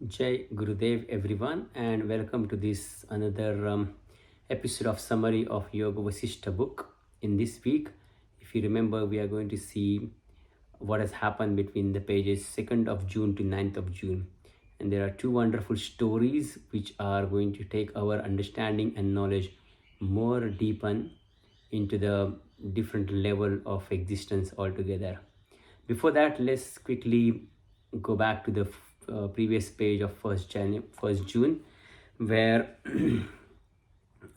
Jai Gurudev, everyone, and welcome to this another episode of summary of Yoga Vasishtha book. In this week, if you remember, we are going to see what has happened between the pages 2nd of June to 9th of June. And there are two wonderful stories which are going to take our understanding and knowledge more deepen into the different level of existence altogether. Before that, let's quickly go back to the previous page of 1st June, where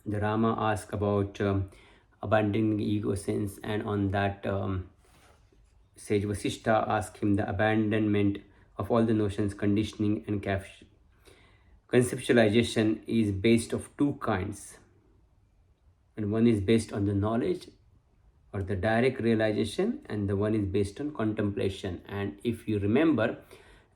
the Rama asked about abandoning ego sense, and on that sage Vasishtha asked him the abandonment of all the notions, conditioning, and conceptualization is based of two kinds, and one is based on the knowledge or the direct realization, and the one is based on contemplation. And if you remember,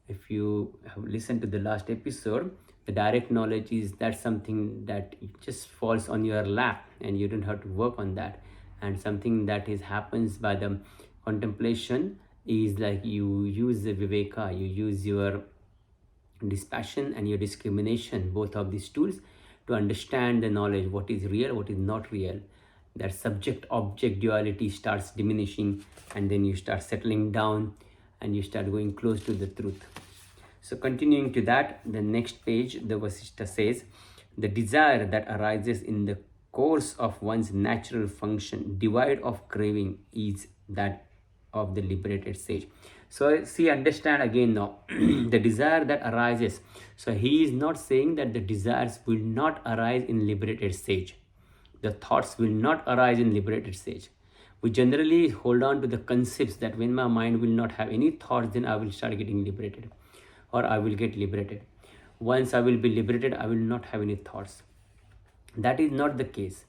if you have listened to the last episode, the direct knowledge is that something that it just falls on your lap and you don't have to work on that, and something that is happens by the contemplation is like you use the viveka, you use your dispassion and your discrimination, both of these tools, to understand the knowledge, what is real, what is not real. That subject object duality starts diminishing, and then you start settling down and you start going close to the truth. So continuing to that, the next page, the Vasishtha says, the desire that arises in the course of one's natural function, devoid of craving, is that of the liberated sage. So see, understand again now, the desire that arises. So he is not saying that the desires will not arise in liberated sage. The thoughts will not arise in liberated stage. We generally hold on to the concepts that when my mind will not have any thoughts, then I will start getting liberated, or I will get liberated. Once I will be liberated, I will not have any thoughts. That is not the case.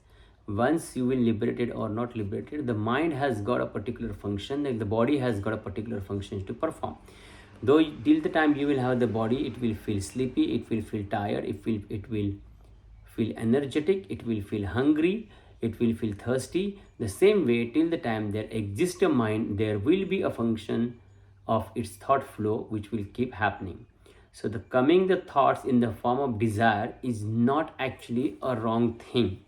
Once you will liberated or not liberated, the mind has got a particular function, and the body has got a particular function to perform. Though till the time you will have the body, it will feel sleepy, it will feel tired, it will feel energetic, it will feel hungry, it will feel thirsty. The same way, till the time there exists a mind, there will be a function of its thought flow which will keep happening. So the coming the thoughts in the form of desire is not actually a wrong thing.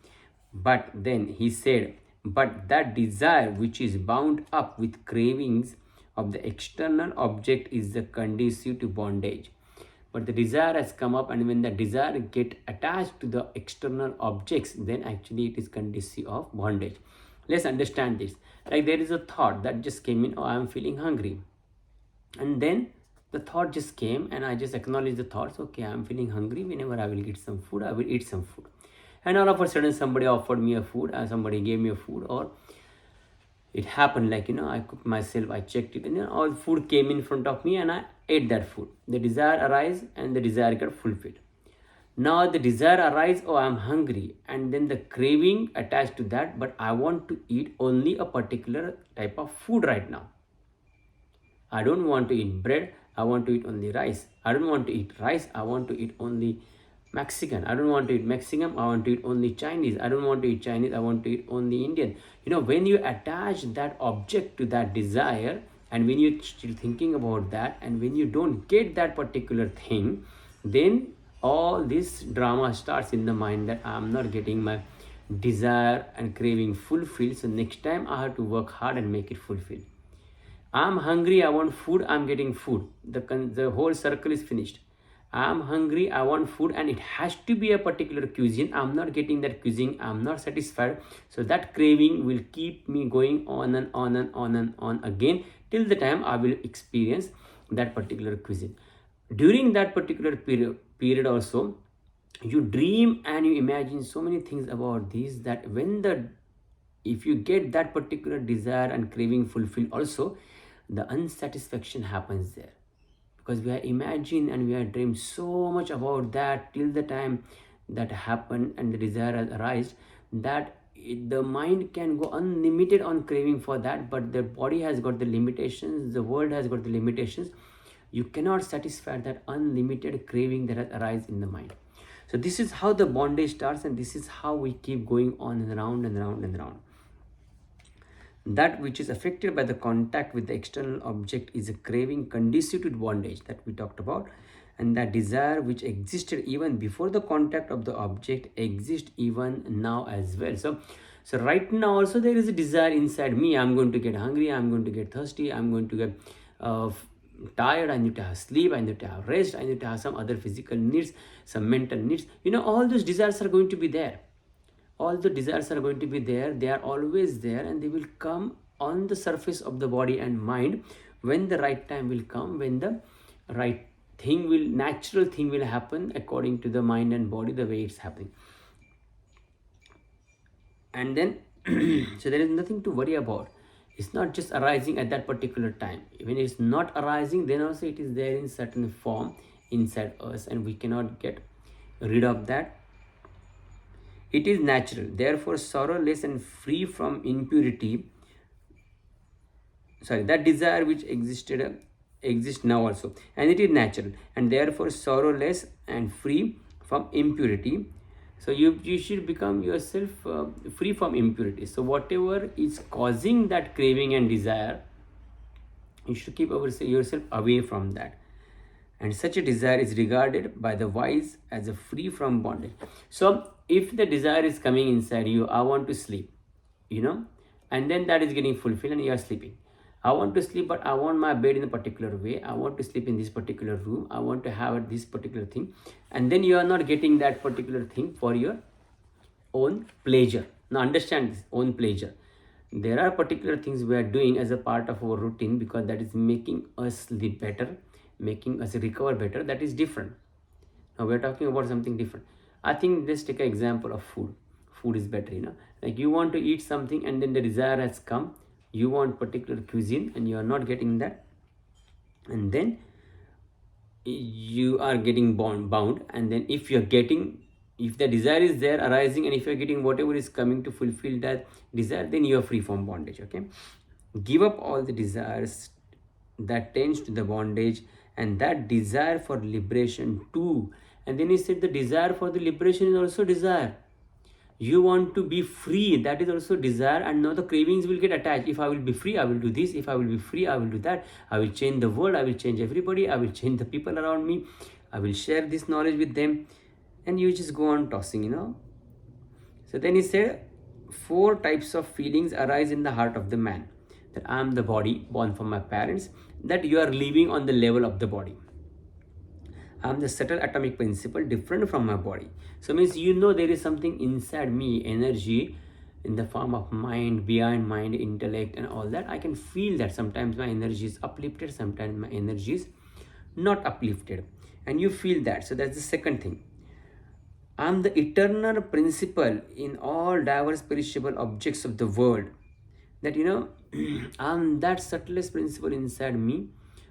But then he said, but that desire which is bound up with cravings of the external object is the conducive to bondage. But the desire has come up, and when the desire get attached to the external objects, then actually it is conducive of bondage. Let's understand this. Like there is a thought that just came in, oh, I am feeling hungry. And then the thought just came, and I just acknowledge the thoughts, okay, I am feeling hungry. Whenever I will get some food, I will eat some food. And all of a sudden somebody offered me a food, somebody gave me a food, or it happened like, I cooked myself, I checked it, and all food came in front of me and I ate that food. The desire arise and the desire got fulfilled. Now the desire arise, oh, I'm hungry, and then the craving attached to that, but I want to eat only a particular type of food right now. I don't want to eat bread, I want to eat only rice. I don't want to eat rice, I want to eat only Mexican. I don't want to eat Mexican, I want to eat only Chinese. I don't want to eat Chinese, I want to eat only Indian. When you attach that object to that desire, and when you're still thinking about that, and when you don't get that particular thing, then all this drama starts in the mind that I'm not getting my desire and craving fulfilled. So next time I have to work hard and make it fulfilled. I'm hungry, I want food, I'm getting food. The whole circle is finished. I'm hungry, I want food, and it has to be a particular cuisine. I'm not getting that cuisine, I'm not satisfied. So that craving will keep me going on and on and on and on again till the time I will experience that particular cuisine. During that particular period also, you dream and you imagine so many things about this, that if you get that particular desire and craving fulfilled also, the unsatisfaction happens there, because we are imagine and we are dream so much about that till the time that happened and the desire has arisen, that the mind can go unlimited on craving for that, but the body has got the limitations, the world has got the limitations. You cannot satisfy that unlimited craving that has arisen in the mind. So this is how the bondage starts, and this is how we keep going on and around and around and around. That which is affected by the contact with the external object is a craving conducive to bondage that we talked about. And that desire which existed even before the contact of the object exists even now as well. So right now also there is a desire inside me. I'm going to get hungry, I'm going to get thirsty, I'm going to get tired, I need to have sleep, I need to have rest, I need to have some other physical needs, some mental needs. All those desires are going to be there. All the desires are going to be there. They are always there, and they will come on the surface of the body and mind when the right time will come, when the right thing will, natural thing will happen according to the mind and body, the way it's happening. And then so there is nothing to worry about. It's not just arising at that particular time. When it's not arising, then also it is there in certain form inside us, and we cannot get rid of that. It is natural, therefore sorrowless and free from impurity. That desire which exists now also, and it is natural, and therefore sorrowless and free from impurity. So you should become yourself free from impurity. So whatever is causing that craving and desire, you should keep yourself away from that. And such a desire is regarded by the wise as a free from bondage. So if the desire is coming inside you, I want to sleep, and then that is getting fulfilled and you are sleeping. I want to sleep, but I want my bed in a particular way. I want to sleep in this particular room. I want to have this particular thing. And then you are not getting that particular thing for your own pleasure. Now understand this, own pleasure. There are particular things we are doing as a part of our routine because that is making us sleep better, making us recover better. That is different. Now we are talking about something different. I think let's take an example of food. Food is better, like you want to eat something and then the desire has come. You want particular cuisine and you are not getting that, and then you are getting bound. And then if the desire is there arising, and if you're getting whatever is coming to fulfill that desire, then you are free from bondage. Okay, give up all the desires that tends to the bondage, and that desire for liberation too. And then he said the desire for the liberation is also desire. You want to be free, that is also desire. And now the cravings will get attached. If I will be free, I will do this. If I will be free, I will do that. I will change the world, I will change everybody, I will change the people around me, I will share this knowledge with them. And you just go on tossing. So then he said 4 types of feelings arise in the heart of the man. That I am the body born from my parents, that you are living on the level of the body. I am the subtle atomic principle different from my body. So means there is something inside me, energy in the form of mind, beyond mind, intellect and all that. I can feel that sometimes my energy is uplifted, sometimes my energy is not uplifted. And you feel that. So that's the second thing. I am the eternal principle in all diverse perishable objects of the world. That I am that subtlest principle inside me,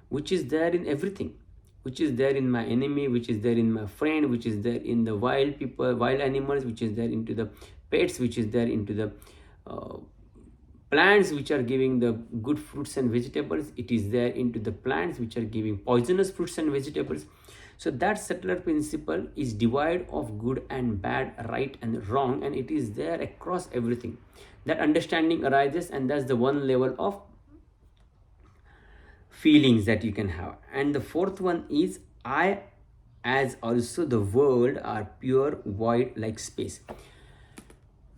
which is there in everything, which is there in my enemy, which is there in my friend, which is there in the wild people, wild animals, which is there into the pets, which is there into the plants which are giving the good fruits and vegetables. It is there into the plants which are giving poisonous fruits and vegetables. So that subtler principle is devoid of good and bad, right and wrong, and it is there across everything. That understanding arises, and that's the one level of feelings that you can have. And the fourth one is I as also the world are pure void like space.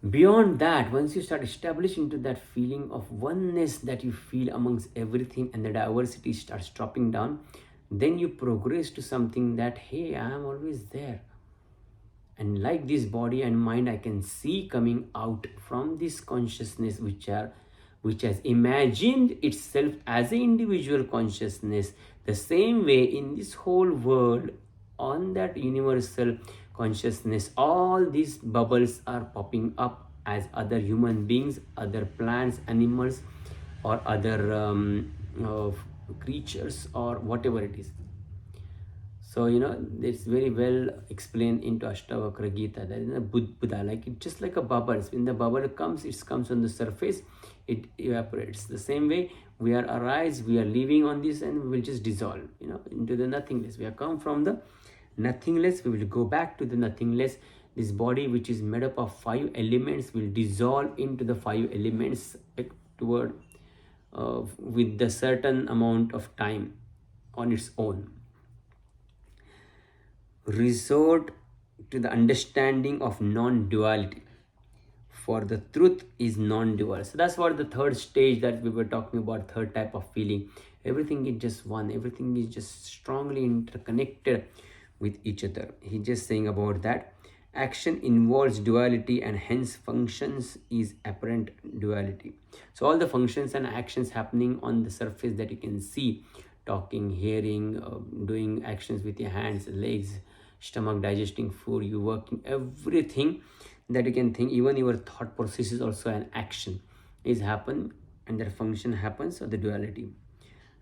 Beyond that, once you start establishing to that feeling of oneness that you feel amongst everything, and the diversity starts dropping down, then you progress to something that, hey, I am always there. And like this body and mind, I can see coming out from this consciousness which has imagined itself as an individual consciousness. The same way in this whole world, on that universal consciousness, all these bubbles are popping up as other human beings, other plants, animals, or other creatures, or whatever it is. So it's very well explained into Ashtavakra Gita, that in Buddha, like it just like a bubble. When the bubble comes, it comes on the surface, it evaporates. The same way we are arise, we are living on this, and we will just dissolve into the nothingness. We have come from the nothingness, we will go back to the nothingness. This body which is made up of 5 elements will dissolve into the 5 elements toward with the certain amount of time on its own. Resort to the understanding of non-duality, for the truth is non-dual. So that's what the third stage that we were talking about, third type of feeling. Everything is just one, everything is just strongly interconnected with each other. He's just saying about that action involves duality and hence functions is apparent duality. So all the functions and actions happening on the surface that you can see, talking, hearing, doing actions with your hands, legs, stomach, digesting food, you working, everything that you can think, even your thought process is also an action is happen, and that function happens of the duality.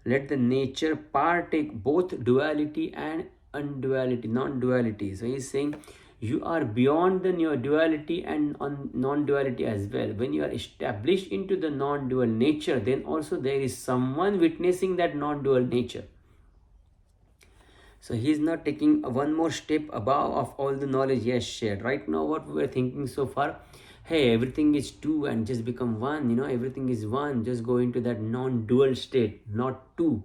Let the nature partake both duality and unduality, non-duality. So he's saying you are beyond the duality and non-duality as well. When you are established into the non-dual nature, then also there is someone witnessing that non-dual nature. So he's not taking one more step above of all the knowledge he has shared. Right now, what we were thinking so far, hey, everything is two and just become one, everything is one, just go into that non-dual state, not two.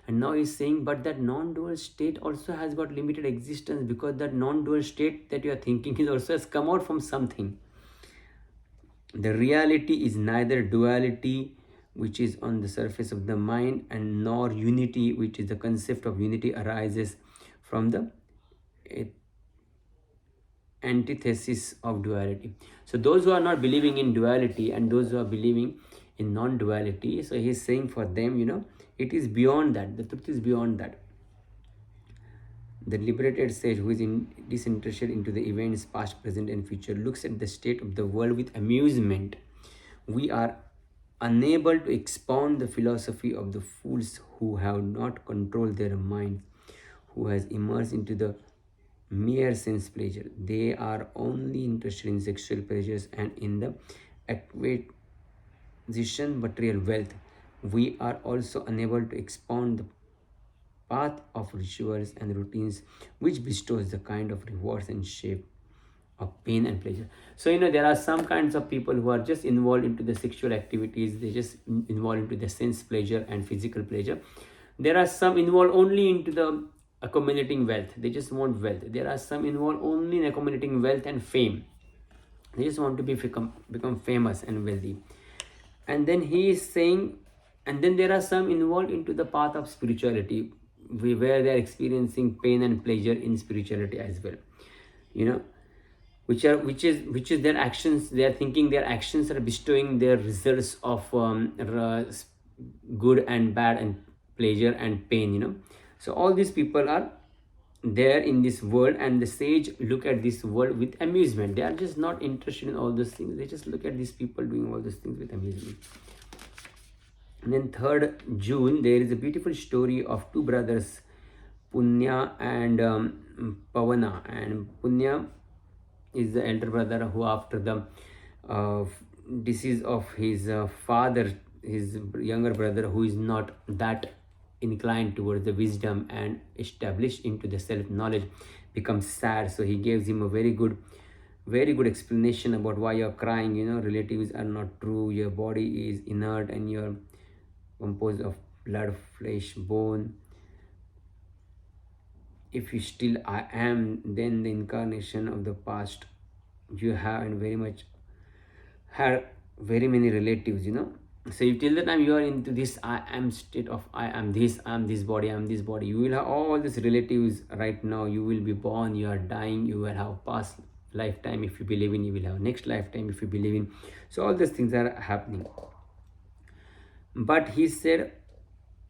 And now he's saying, but that non-dual state also has got limited existence, because that non-dual state that you are thinking is also has come out from something. The reality is neither duality, which is on the surface of the mind, and nor unity, which is the concept of unity arises from the antithesis of duality. So those who are not believing in duality and those who are believing in non-duality, so he's saying for them, it is beyond that. The truth is beyond that. The liberated sage who is disinterested into the events past, present and future looks at the state of the world with amusement. We are unable to expound the philosophy of the fools who have not controlled their minds, who has immersed into the mere sense pleasure. They are only interested in sexual pleasures and in the acquisition material wealth. We are also unable to expound the path of rituals and routines which bestows the kind of rewards and shape of pain and pleasure. So there are some kinds of people who are just involved into the sexual activities, they just involved into the sense pleasure and physical pleasure. There are some involved only into the accumulating wealth, they just want wealth. There are some involved only in accumulating wealth and fame, they just want to become famous and wealthy. And then he is saying, and then there are some involved into the path of spirituality, where they are experiencing pain and pleasure in spirituality as well, which is their actions. They are thinking their actions are bestowing their results of good and bad and pleasure and pain. So all these people are there in this world, and the sage look at this world with amusement. They are just not interested in all those things, they just look at these people doing all those things with amusement. And then 3rd June, there is a beautiful story of two brothers, Punya and Pavana. And Punya is the elder brother who, after the decease of his father, his younger brother, who is not that inclined towards the wisdom and established into the self-knowledge, becomes sad. So he gives him a very good explanation about why you're crying. Relatives are not true, your body is inert and you're composed of blood, flesh, bone. If you still I am, then the incarnation of the past you have, and very much had very many relatives. So if till the time you are into this I am state of I am this body, I am this body, you will have all these relatives. Right now you will be born, you are dying, you will have past lifetime if you believe in, you will have next lifetime if you believe in. So all these things are happening. But he said,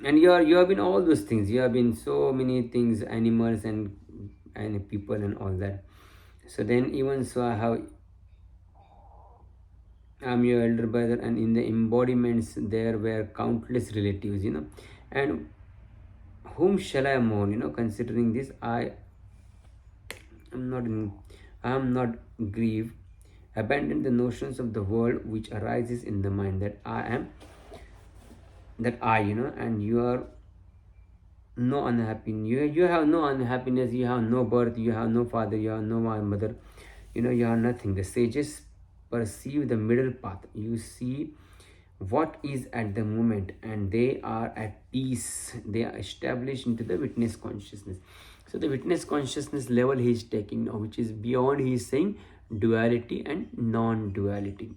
and you have been all those things, you have been so many things, animals and people and all that. So then even so I'm your elder brother, and in the embodiments there were countless relatives, and whom shall I mourn, considering this I am not grieve. Abandon the notions of the world which arises in the mind, that I am, that I, and you are no unhappiness. You have no unhappiness, you have no birth, you have no father, you have no mother, you have nothing. The sages perceive the middle path. You see what is at the moment, and they are at peace. They are established into the witness consciousness. So the witness consciousness level he is taking now, which is beyond, he is saying, duality and non-duality.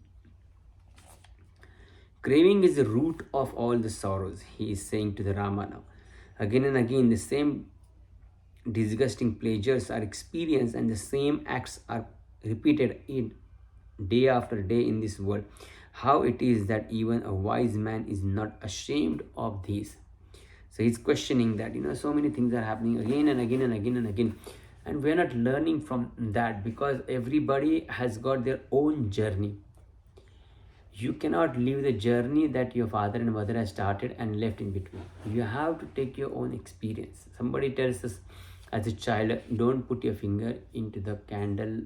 Craving is the root of all the sorrows, he is saying to the Rama now. Again and again, the same disgusting pleasures are experienced and the same acts are repeated in day after day in this world. How it is that even a wise man is not ashamed of these? So he's questioning that, so many things are happening again and again and again and again, and we're not learning from that, because everybody has got their own journey. You cannot live the journey that your father and mother has started and left in between. You have to take your own experience. Somebody tells us as a child, don't put your finger into the candle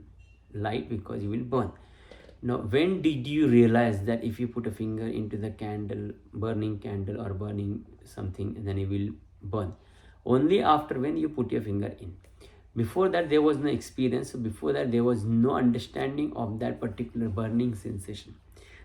light because you will burn. Now, when did you realize that if you put a finger into the burning candle or burning something, then it will burn? Only after when you put your finger in. Before that, there was no experience. So before that, there was no understanding of that particular burning sensation.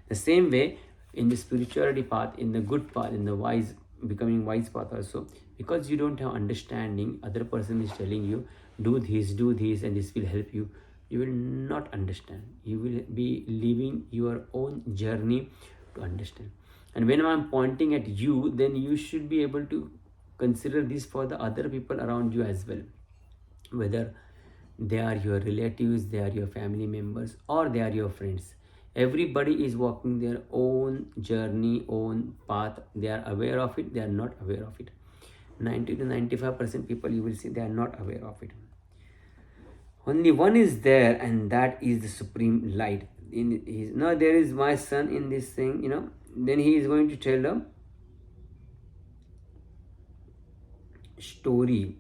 The same way, in the spirituality path, in the good path, in the wise, becoming wise path also, because you don't have understanding, other person is telling you, do this, and this will help you. You will not understand. You will be living your own journey to understand. And when I'm pointing at you, then you should be able to consider this for the other people around you as well. Whether they are your relatives, they are your family members, or they are your friends. Everybody is walking their own journey, own path. They are aware of it, they are not aware of it. 90 to 95% people you will see, they are not aware of it. Only one is there, and that is the supreme light. Now there is my son in this thing, then he is going to tell a story.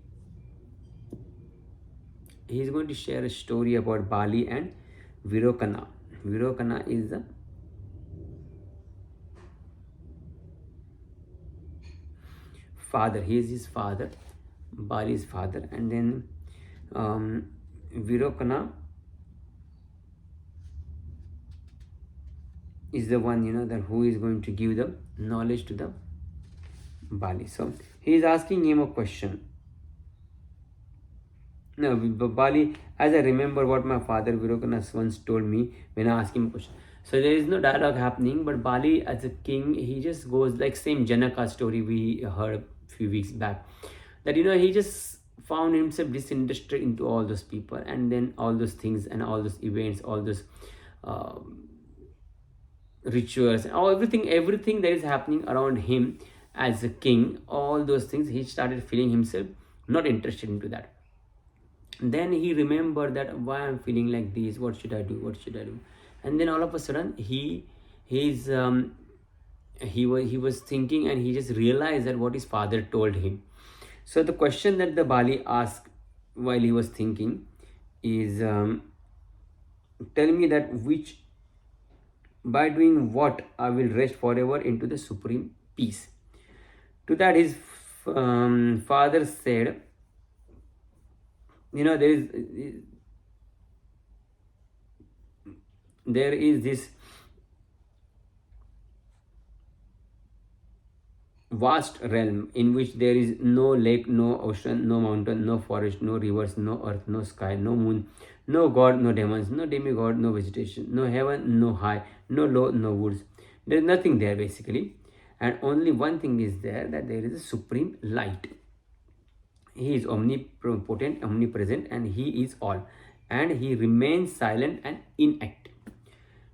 He is going to share a story about Bali and Virokana. Virokana is the father. He is his father, Bali's father, and then Virokana is the one, that who is going to give the knowledge to the Bali. So he is asking him a question. No, Bali, as I remember what my father Virokana once told me when I asked him a question. So there is no dialogue happening, but Bali as a king, he just goes like same Janaka story we heard a few weeks back. That he just found himself disinterested into all those people, and then all those things and all those events, all those rituals, and everything that is happening around him as a king, all those things, he started feeling himself not interested into that. Then he remembered that why I'm feeling like this, what should I do, and then all of a sudden he was thinking, and he just realized that what his father told him. So the question that the Bali asked while he was thinking is, tell me that by doing what I will rest forever into the supreme peace. To that his father said, there is this vast realm in which there is no lake, no ocean, no mountain, no forest, no rivers, no earth, no sky, no moon, no god, no demons, no demigod, no vegetation, no heaven, no high, no low, no woods. There is nothing there basically, and only one thing is there, that there is a supreme light. He is omnipotent, omnipresent, and he is all, and he remains silent and inactive.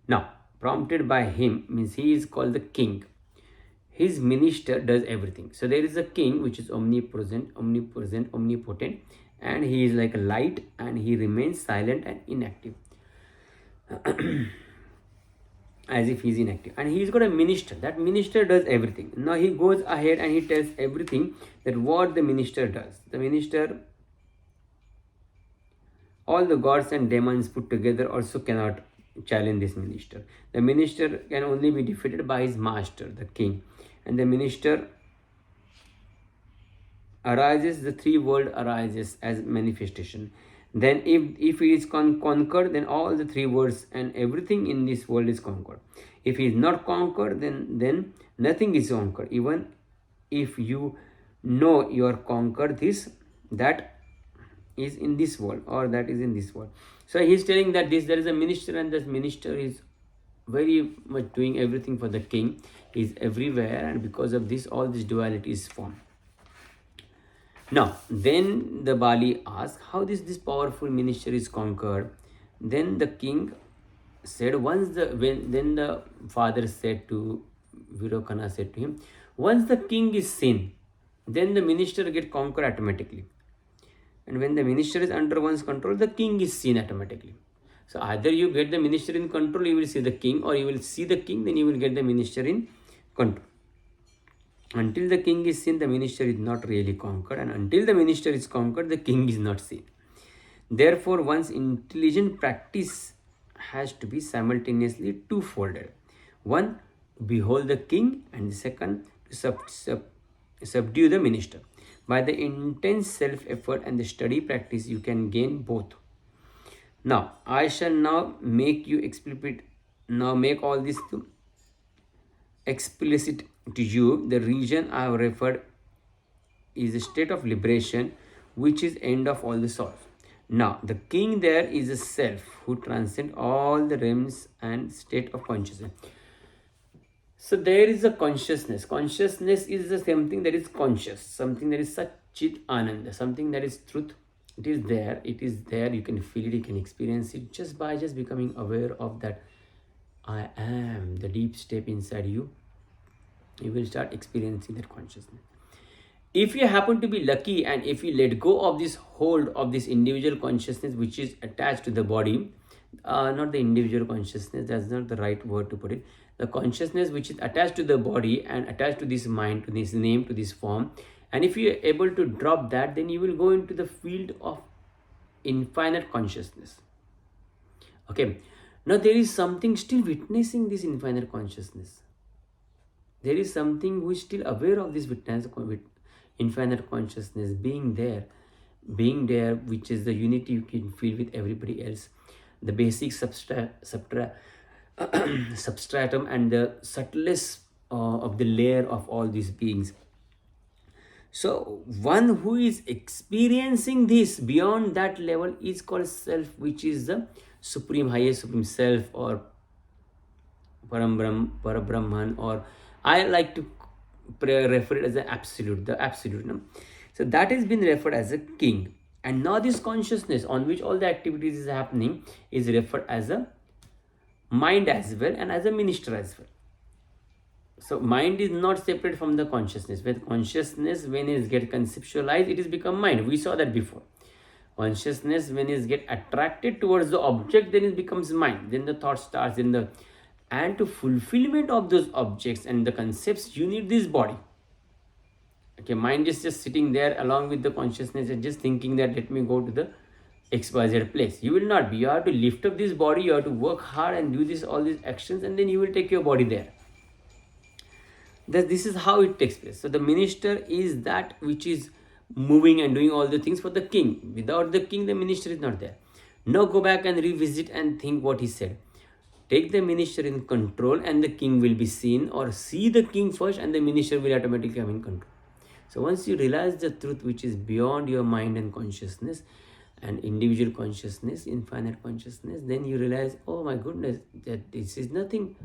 Now, prompted by him means he is called the king. His minister does everything. So there is a king which is omnipresent, omnipotent, and he is like a light, and he remains silent and inactive. As if he's inactive, and he's got a minister. That minister does everything. Now he goes ahead and he tells everything that what the minister does. The minister, all the gods and demons put together also cannot challenge this minister. The minister can only be defeated by his master, the king. And the minister arises, the three world arises as manifestation. Then if he is conquered, then all the three worlds and everything in this world is conquered. If he is not conquered, then nothing is conquered. Even if you know you are conquered, this that is in this world or that is in this world. So he is telling that there is a minister, and this minister is very much doing everything for the king. He is everywhere, and because of this, all this duality is formed. Now, then the Bali asked, how this powerful minister is conquered? Then the king said, then the father said to Virokana said to him, once the king is seen, then the minister get conquered automatically. And when the minister is under one's control, the king is seen automatically. So either you get the minister in control, you will see the king, or you will see the king, then you will get the minister in control. Until the king is seen, the minister is not really conquered, and until the minister is conquered, the king is not seen. Therefore, one's intelligent practice has to be simultaneously two-folded. One, behold the king, and the second, to subdue the minister. By the intense self-effort and the study practice, you can gain both. Now, I shall now make you make all this explicit to you. The region I have referred is a state of liberation, which is end of all the sorrows. Now, the king there is a self who transcends all the realms and state of consciousness. So there is a consciousness. Consciousness is the same thing that is conscious, something that is Satchit Ananda, something that is truth. It is there. It is there. You can feel it. You can experience it just by becoming aware of that. I am the deep step inside you. You will start experiencing that consciousness. If you happen to be lucky, and if you let go of this hold of this individual consciousness which is attached to the body, not the individual consciousness, that's not the right word to put it, the consciousness which is attached to the body and attached to this mind, to this name, to this form, and if you are able to drop that, then you will go into the field of infinite consciousness. Okay, now there is something still witnessing this infinite consciousness. There is something who is still aware of this infinite consciousness being there, which is the unity you can feel with everybody else, the basic substratum and the subtlest of the layer of all these beings. So one who is experiencing this beyond that level is called self, which is the supreme, highest supreme self, or Parabrahman, or I like to refer it as the absolute. No? So that has been referred as a king. And now this consciousness on which all the activities is happening is referred as a mind as well, and as a minister as well. So mind is not separate from the consciousness. With consciousness, when it gets conceptualized, it is become mind. We saw that before. Consciousness, when it gets attracted towards the object, then it becomes mind. Then the thought starts in the... And to fulfillment of those objects and the concepts, you need this body. Okay, mind is just sitting there along with the consciousness and just thinking that let me go to the XYZ place. You will not be. You have to lift up this body, you have to work hard and do all these actions, and then you will take your body there. This is how it takes place. So the minister is that which is moving and doing all the things for the king. Without the king, the minister is not there. Now go back and revisit and think what he said. Take the minister in control and the king will be seen, or see the king first and the minister will automatically come in control. So once you realize the truth which is beyond your mind and consciousness and individual consciousness, infinite consciousness, then you realize, oh my goodness, that this is nothing.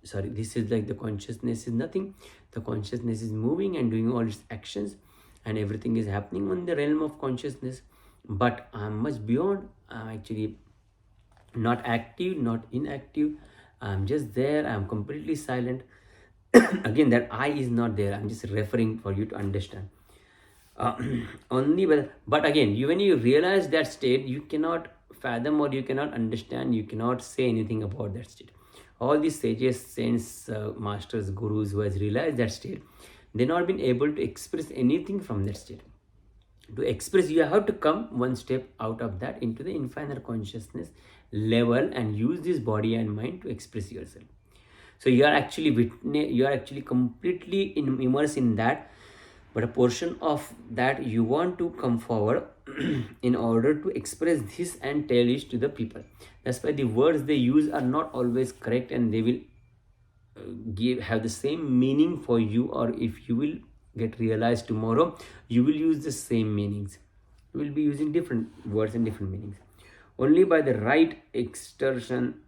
This is like the consciousness is nothing. The consciousness is moving and doing all its actions, and everything is happening on the realm of consciousness. But I'm much beyond. I'm actually not active, not inactive. I'm just there. I'm completely silent. Again, that I is not there. I'm just referring for you to understand. But again, when you realize that state, you cannot fathom, or you cannot understand, you cannot say anything about that state. All these sages, saints, masters, gurus who has realized that state, they not been able to express anything from that state. To express, you have to come one step out of that into the infinite consciousness level and use this body and mind to express yourself. So you are actually completely immersed in that, but a portion of that you want to come forward in order to express this and tell it to the people. That's why the words they use are not always correct, and they will have the same meaning for you, or if you will get realized tomorrow, you will use the same meanings. You will be using different words and different meanings. Only by the right excursion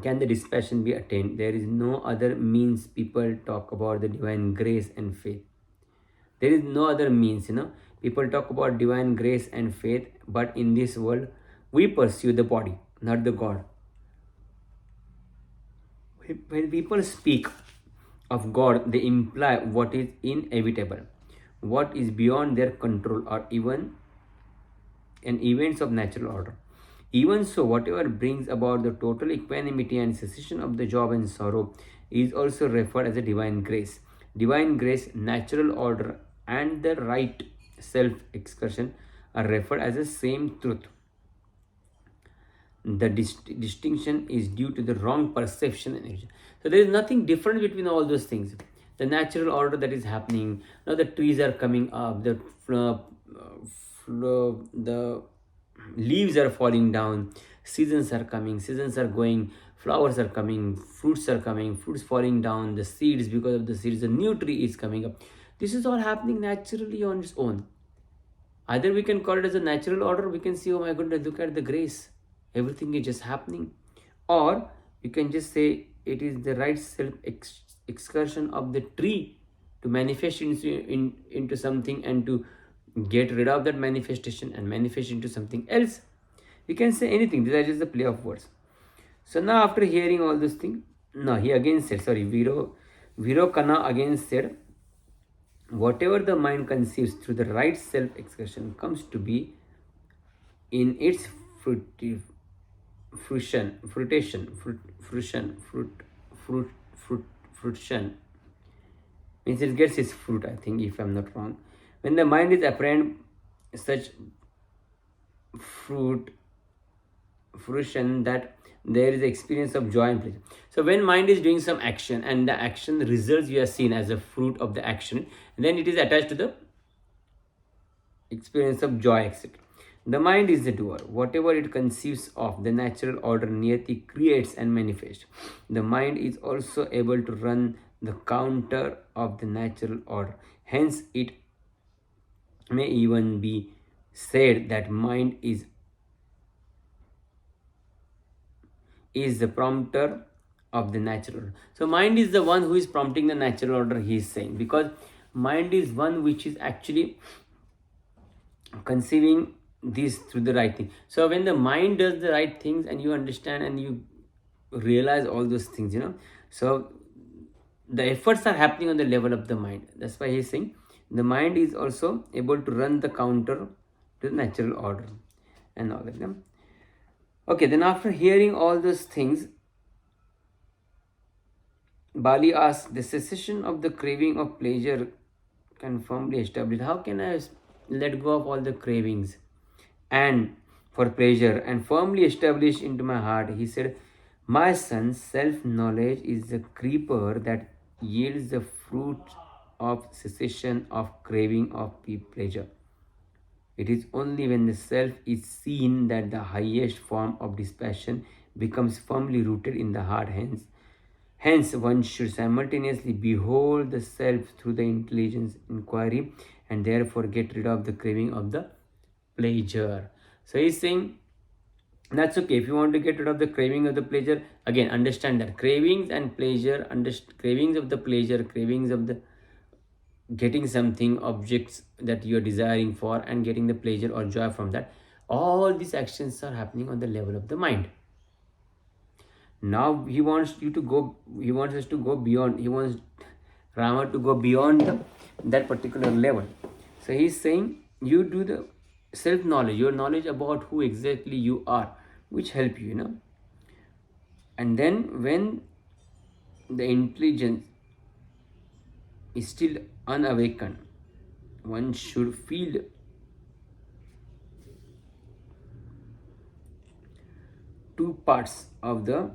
can the dispassion be attained. There is no other means. People talk about the divine grace and faith. There is no other means, People talk about divine grace and faith, but in this world, we pursue the body, not the God. When people speak of God, they imply what is inevitable, what is beyond their control, or even and events of natural order. Even so, whatever brings about the total equanimity and cessation of the joy and sorrow is also referred as a divine grace. Divine grace, natural order, and the right self excursion are referred as the same truth. The distinction is due to the wrong perception and energy. So there is nothing different between all those things. The natural order that is happening now, the trees are coming up, the leaves are falling down, seasons are coming, seasons are going, flowers are coming, fruits are coming, fruits falling down, the seeds, because of the seeds, a new tree is coming up. This is all happening naturally on its own. Either we can call it as a natural order, we can see, oh my goodness, look at the grace, everything is just happening. Or you can just say it is the right self excursion of the tree to manifest into something, and to get rid of that manifestation and manifest into something else. You can say anything. That is the play of words. So now, after hearing all these things, now he again said, Virokana again said, whatever the mind conceives through the right self expression comes to be in its fruition means it gets its fruit, I think, if I'm not wrong. When the mind is apparent such fruition, that there is experience of joy and pleasure. So when mind is doing some action, and the action results you are seen as a fruit of the action, and then it is attached to the experience of joy, etc. The mind is the doer. Whatever it conceives of, the natural order Niyati creates and manifests. The mind is also able to run the counter of the natural order. Hence, it may even be said that mind is the prompter of the natural order. So mind is the one who is prompting the natural order, he is saying, because mind is one which is actually conceiving this through the right thing. So when the mind does the right things, and you understand and you realize all those things, so the efforts are happening on the level of the mind. That's why he's saying the mind is also able to run the counter to the natural order and all that. Okay, then after hearing all those things, Bali asks, the cessation of the craving of pleasure can firmly establish. How can I let go of all the cravings and for pleasure and firmly establish into my heart? He said, my son, self-knowledge is the creeper that yields the fruit of cessation of craving of pleasure. It is only when the self is seen that the highest form of dispassion becomes firmly rooted in the heart. Hence, one should simultaneously behold the self through the intelligence inquiry, and therefore get rid of the craving of the pleasure. So he's saying, that's okay. If you want to get rid of the craving of the pleasure, again, understand that cravings and pleasure, cravings of the pleasure, cravings of the getting something, objects that you are desiring for, and getting the pleasure or joy from that, all these actions are happening on the level of the mind. Now he wants us to go beyond. He wants Rama to go beyond that particular level. So he's saying, you do the self-knowledge, your knowledge about who exactly you are, which help you, and then when the intelligence is still unawakened, one should feel two quarters of the.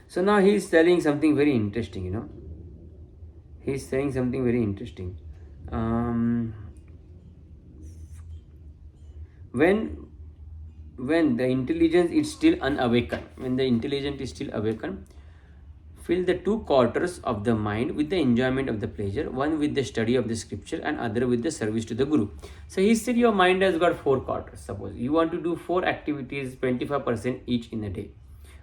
So now he is telling something very interesting, He is saying something very interesting. when the intelligence is still unawakened, when the intelligence is still awakened, fill the two quarters of the mind with the enjoyment of the pleasure, one with the study of the scripture and other with the service to the guru. So he said your mind has got four quarters. Suppose you want to do four activities, 25% each in a day,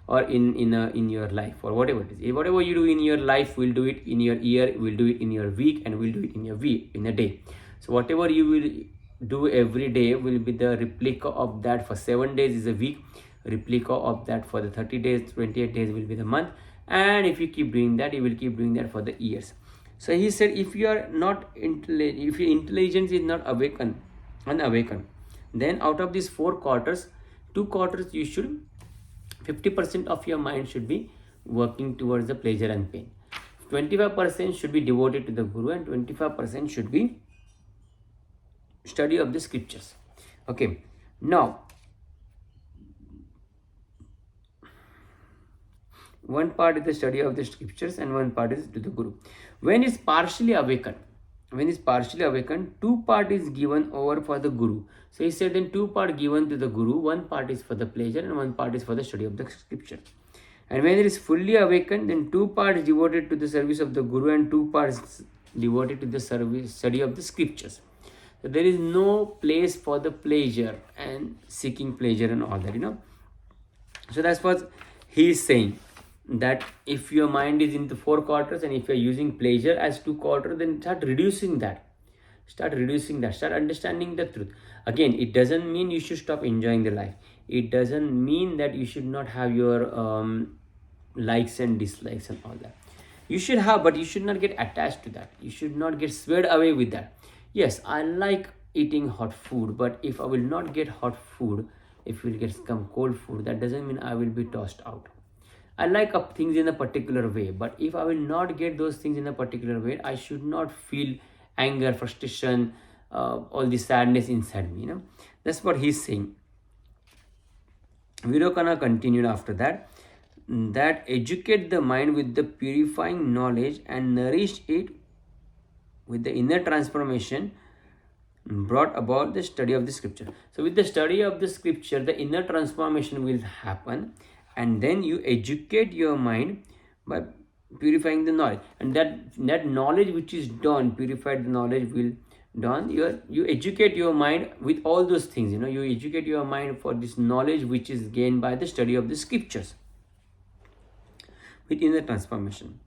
or in your life, or whatever it is. Whatever you do in your life, we'll do it in your year, we'll do it in your week, and we'll do it in your week, in a day. So whatever you will do every day will be the replica of that. For 7 days is a week, replica of that for the 30 days, 28 days will be the month, and if you keep doing that, you will keep doing that for the years. So he said, if you are not if your intelligence is not unawakened, then out of these four quarters, 2 quarters you should, 50% of your mind should be working towards the pleasure and pain. 25% should be devoted to the guru, and 25% should be study of the scriptures. Okay, now one part is the study of the scriptures and one part is to the guru. When it's partially awakened, 2 part is given over for the guru. So he said, then 2 part given to the guru, 1 part is for the pleasure and 1 part is for the study of the scripture. And when it is fully awakened, then 2 parts devoted to the service of the guru and 2 parts devoted to the study of the scriptures. So there is no place for the pleasure and seeking pleasure and all that. So that's what he is saying, that if your mind is in the 4 quarters and if you're using pleasure as 2 quarters, then start reducing that. Start understanding the truth. Again, it doesn't mean you should stop enjoying the life. It doesn't mean that you should not have your likes and dislikes and all that. You should have, but you should not get attached to that. You should not get swayed away with that. Yes, I like eating hot food, but if I will not get hot food, if it will get some cold food, that doesn't mean I will be tossed out. I like things in a particular way, but if I will not get those things in a particular way, I should not feel anger, frustration, all the sadness inside me. That's what he's saying. Virokana continued after that, that educate the mind with the purifying knowledge and nourish it with the inner transformation brought about the study of the scripture. So with the study of the scripture, the inner transformation will happen, and then you educate your mind by purifying the knowledge, and that knowledge which is done, purified knowledge will done, you educate your mind with all those things. You educate your mind for this knowledge which is gained by the study of the scriptures with inner transformation.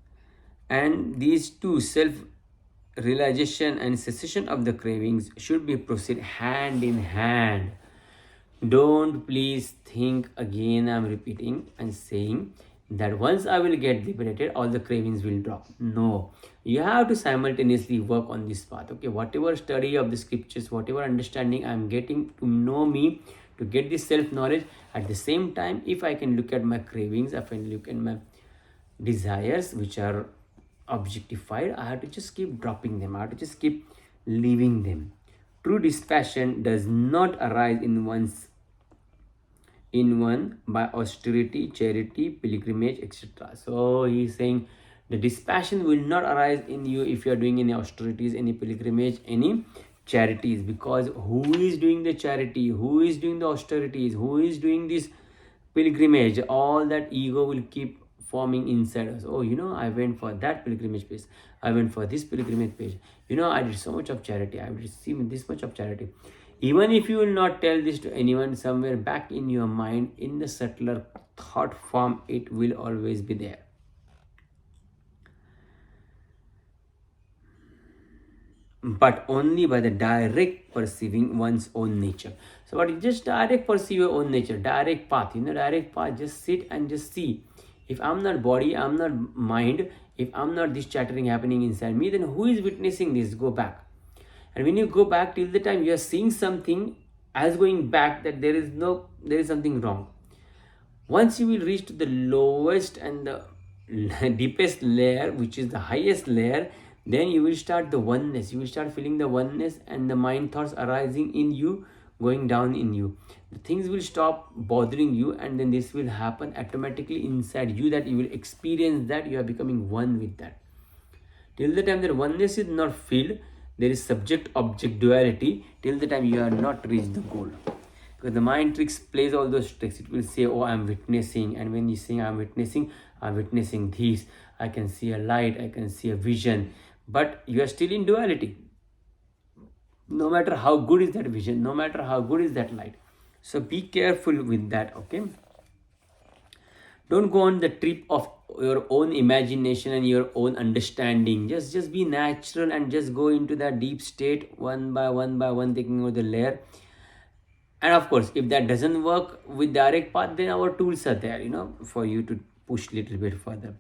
And these two, self realization and cessation of the cravings, should be proceed hand in hand. Don't please think again, I'm repeating and saying that once I will get liberated, all the cravings will drop. No, you have to simultaneously work on this path. Okay, whatever study of the scriptures, whatever understanding I'm getting to know me, to get this self-knowledge, at the same time, if I can look at my cravings, if I can look at my desires which are objectified, I have to just keep dropping them. I have to just keep leaving them. True dispassion does not arise in one by austerity, charity, pilgrimage, etc. So he is saying the dispassion will not arise in you if you are doing any austerities, any pilgrimage, any charities. Because who is doing the charity, who is doing the austerities, who is doing this pilgrimage, all that ego will keep forming inside us. Oh, I went for that pilgrimage page, I went for this pilgrimage page, I did so much of charity, I received this much of charity. Even if you will not tell this to anyone, somewhere back in your mind, in the subtler thought form, it will always be there. But only by the direct perceiving one's own nature. So what is just direct perceive your own nature, direct path, direct path, just sit and just see. If I'm not body, I'm not mind, if I'm not this chattering happening inside me, then who is witnessing this? Go back. And when you go back, till the time you are seeing something as going back, that there is something wrong. Once you will reach to the lowest and the deepest layer, which is the highest layer, then you will start the oneness. You will start feeling the oneness and the mind thoughts arising in you, going down in you. The things will stop bothering you, and then this will happen automatically inside you, that you will experience that you are becoming one with that. Till the time that oneness is not filled, there is subject-object duality. Till the time you are not reached the goal. Because the mind tricks plays all those tricks. It will say, oh, I'm witnessing, and when you say I'm witnessing this, I can see a light, I can see a vision, but you are still in duality. No matter how good is that vision, no matter how good is that light. So be careful with that, okay? Don't go on the trip of your own imagination and your own understanding. Just be natural and just go into that deep state, one by one, taking over the layer. And of course, if that doesn't work with direct path, then our tools are there, for you to push little bit further.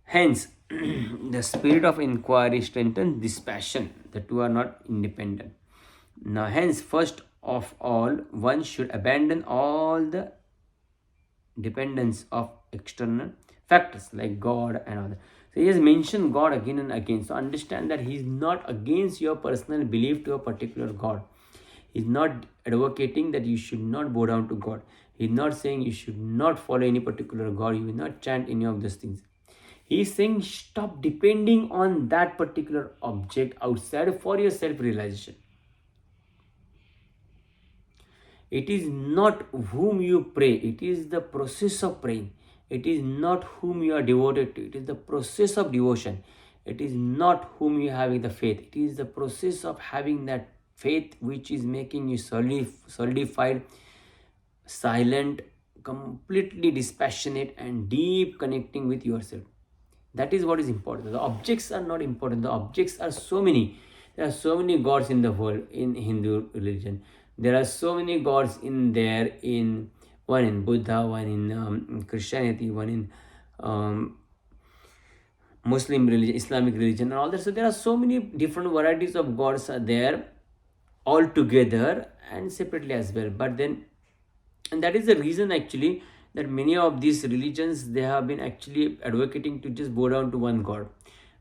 Hence, the spirit of inquiry strengthens this passion. The two are not independent. Now, hence, first of all, one should abandon all the dependence of external factors like God and other. So he has mentioned God again and again. So understand that he is not against your personal belief to a particular God. He is not advocating that you should not bow down to God. He is not saying you should not follow any particular God. You will not chant any of those things. He is saying stop depending on that particular object outside for your self-realization. It is not whom you pray, it is the process of praying. It is not whom you are devoted to, it is the process of devotion. It is not whom you have the faith, it is the process of having that faith which is making you solidified, silent, completely dispassionate, and deep connecting with yourself. That is what is important. The objects are not important. The objects are so many. There are so many gods in the world in Hindu religion. There are so many gods in there, in one in Buddha, one in Christianity, one in Muslim religion, Islamic religion, and all that. So there are so many different varieties of gods are there, all together and separately as well. But then, and that is the reason actually that many of these religions, they have been actually advocating to just bow down to one God.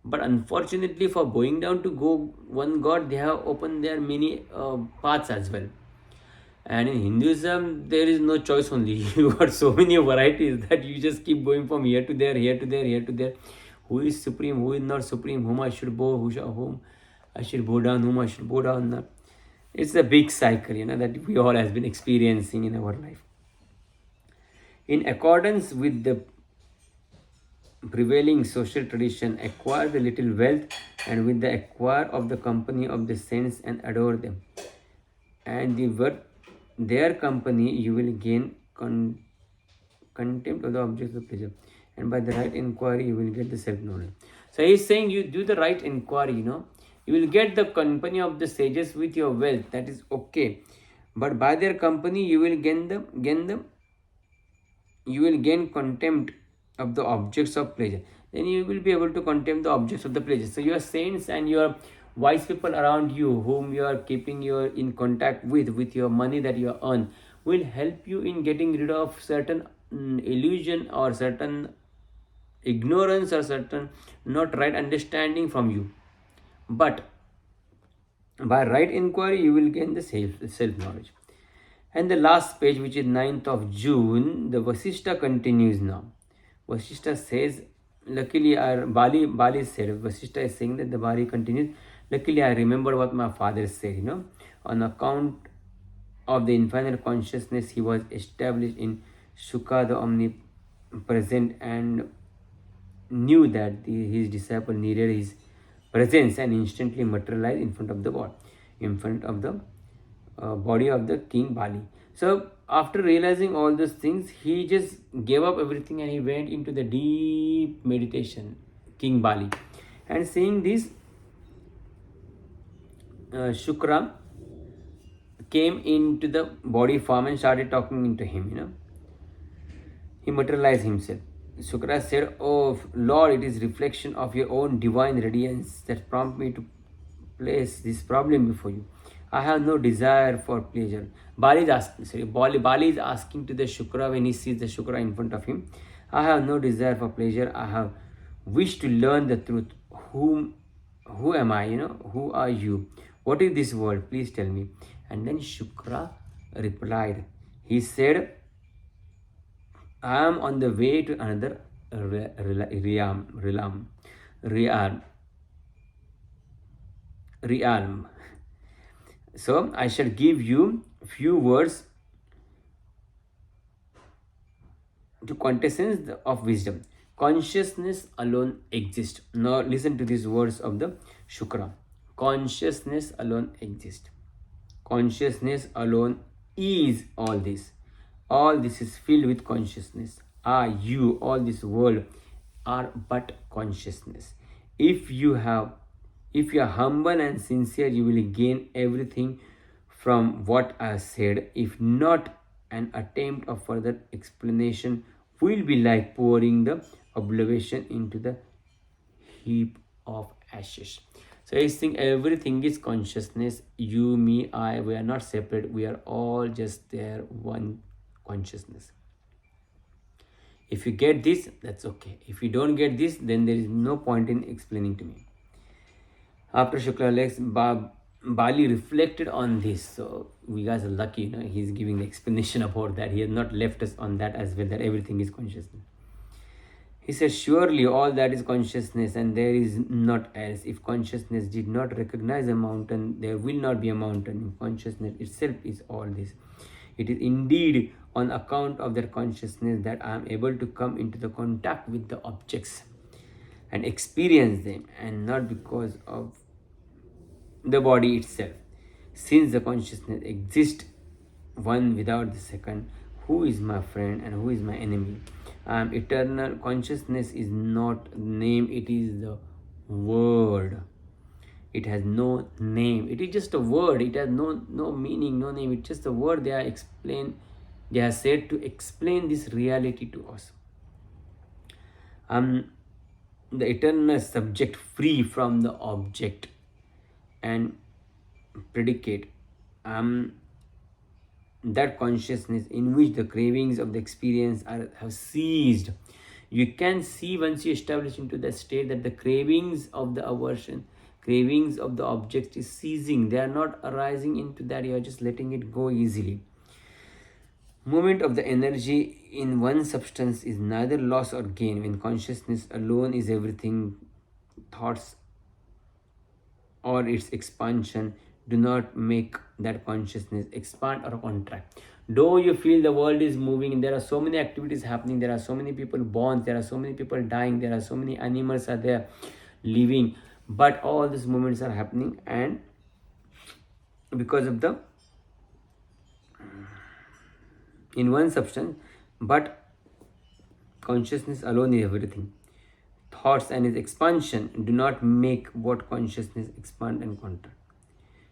But unfortunately, for bowing down to go one God, they have opened their many paths as well. And in Hinduism, there is no choice only. You got so many varieties that you just keep going from here to there, here to there, here to there. Who is supreme, who is not supreme, whom I should bow, whom I should bow down, whom I should bow down. It's a big cycle, that we all has been experiencing in our life. In accordance with the prevailing social tradition, acquire the little wealth, and with the acquire of the company of the saints and adore them. And their company you will gain contempt of the objects of pleasure, and by the right inquiry you will get the self-knowledge. So he's saying you do the right inquiry, you will get the company of the sages with your wealth, that is okay, but by their company you will gain contempt of the objects of pleasure. Then you will be able to contempt the objects of the pleasure. So your saints and your wise people around you, whom you are keeping in contact with your money that you earn, will help you in getting rid of certain illusion or certain ignorance or certain not right understanding from you. But by right inquiry you will gain the self knowledge. And the last page, which is 9th of June, the Vasishta continues now. Vasishta says, luckily, Bali said, Vasishta is saying that the Bali continues, luckily I remember what my father said, on account of the infinite consciousness, he was established in Shuka, the omnipresent, and knew that his disciple needed his presence and instantly materialized in front of the God, in front of the body of the king Bali. So after realizing all those things, he just gave up everything and he went into the deep meditation, King Bali. And seeing this, Shukra came into the body form and started talking into him, He materialized himself. Shukra said, oh Lord, it is reflection of your own divine radiance that prompt me to place this problem before you. I have no desire for pleasure. Bali is asking to the Shukra when he sees the Shukra in front of him. I have no desire for pleasure. I have wished to learn the truth. Who am I? Who are you? What is this world? Please tell me. And then Shukra replied. He said, I am on the way to another realm. So I shall give you few words to quintessence of wisdom. Consciousness alone exists. Now listen to these words of the Shukra. Consciousness alone exists. Consciousness alone is all this. All this is filled with consciousness. You, all this world are but consciousness. If you have, if you are humble and sincere, you will gain everything from what I said. If not, an attempt of further explanation will be like pouring the obliteration into the heap of ashes. So I think everything is consciousness. You, me, I, we are not separate. We are all just there, one consciousness. If you get this, that's okay. If you don't get this, then there is no point in explaining to me. After Shukla Lex, Bali reflected on this. So we guys are lucky, he's giving the explanation about that. He has not left us on that as well, that everything is consciousness. He says, surely all that is consciousness and there is not else. If consciousness did not recognize a mountain, there will not be a mountain. Consciousness itself is all this. It is indeed on account of their consciousness that I am able to come into the contact with the objects and experience them, and not because of the body itself. Since the consciousness exists one without the second, who is my friend and who is my enemy? I am eternal. Consciousness is not name, it is the word. It has no name. It is just a word. It has no meaning, no name. It's just a word. They are said to explain this reality to us. The eternal subject, free from the object and predicate. That consciousness in which the cravings of the experience have ceased. You can see once you establish into that state that the cravings of the aversion, cravings of the object is ceasing. They are not arising into that. You are just letting it go easily. Movement of the energy in one substance is neither loss or gain. When consciousness alone is everything, thoughts or its expansion do not make that consciousness expand or contract. Though you feel the world is moving, there are so many activities happening, there are so many people born, there are so many people dying, there are so many animals are there living, but all these movements are happening, and because of the in one substance, but consciousness alone is everything. Thoughts and its expansion do not make what consciousness expand and contract.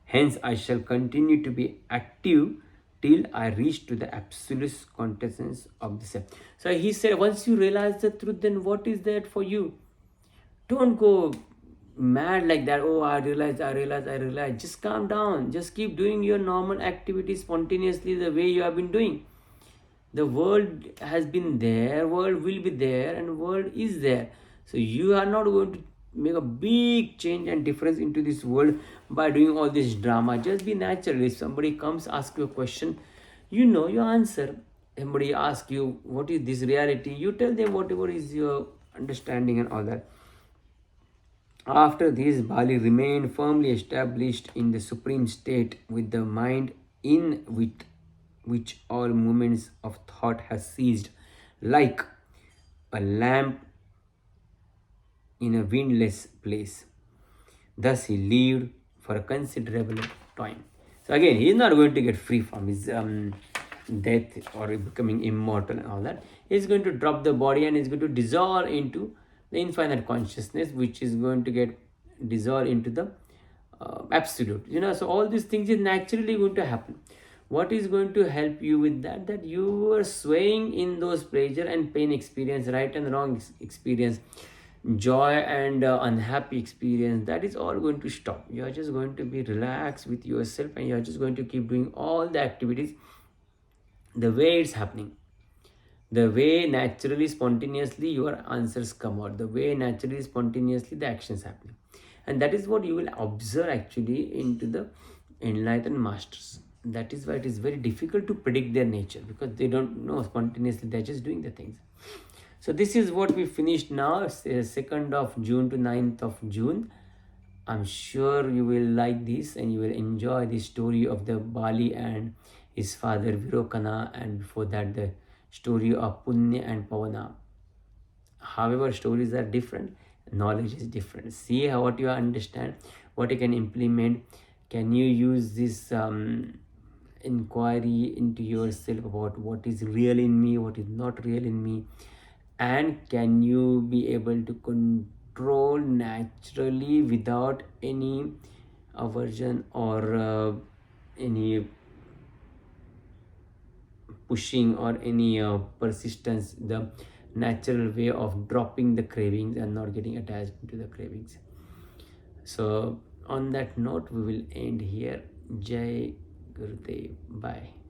Hence, I shall continue to be active till I reach to the absolute quintessence of the self. So he said, once you realize the truth, then what is that for you? Don't go mad like that. Oh, I realize. Just calm down. Just keep doing your normal activities spontaneously the way you have been doing. The world has been there, world will be there, and world is there. So you are not going to make a big change and difference into this world by doing all this drama. Just be natural. If somebody comes, ask you a question, you know your answer. Somebody asks you, what is this reality? You tell them whatever is your understanding and all that. After this, Bali remained firmly established in the supreme state with the mind in which all movements of thought has ceased, like a lamp in a windless place. Thus he lived for a considerable time. So again, he is not going to get free from his death or becoming immortal and all that. He is going to drop the body and is going to dissolve into the infinite consciousness, which is going to get dissolved into the absolute. So all these things is naturally going to happen. What is going to help you with that? That you are swaying in those pleasure and pain experience, right and wrong experience, joy and unhappy experience. That is all going to stop. You are just going to be relaxed with yourself, and you are just going to keep doing all the activities the way it's happening, the way naturally spontaneously your answers come out, the way naturally spontaneously the actions happening. And that is what you will observe actually into the enlightened masters. That is why it is very difficult to predict their nature, because they don't know spontaneously, they're just doing the things. So this is what we finished now, 2nd of June to 9th of June. I'm sure you will like this and you will enjoy the story of the Bali and his father Virokana, and before that the story of Punya and Pavana. However, stories are different, knowledge is different. See how what you understand, what you can implement. Can you use this inquiry into yourself about what is real in me, what is not real in me, and can you be able to control naturally without any aversion or any pushing or any persistence, the natural way of dropping the cravings and not getting attached to the cravings. So on that note, we will end here. Jai Gurudev. Bye.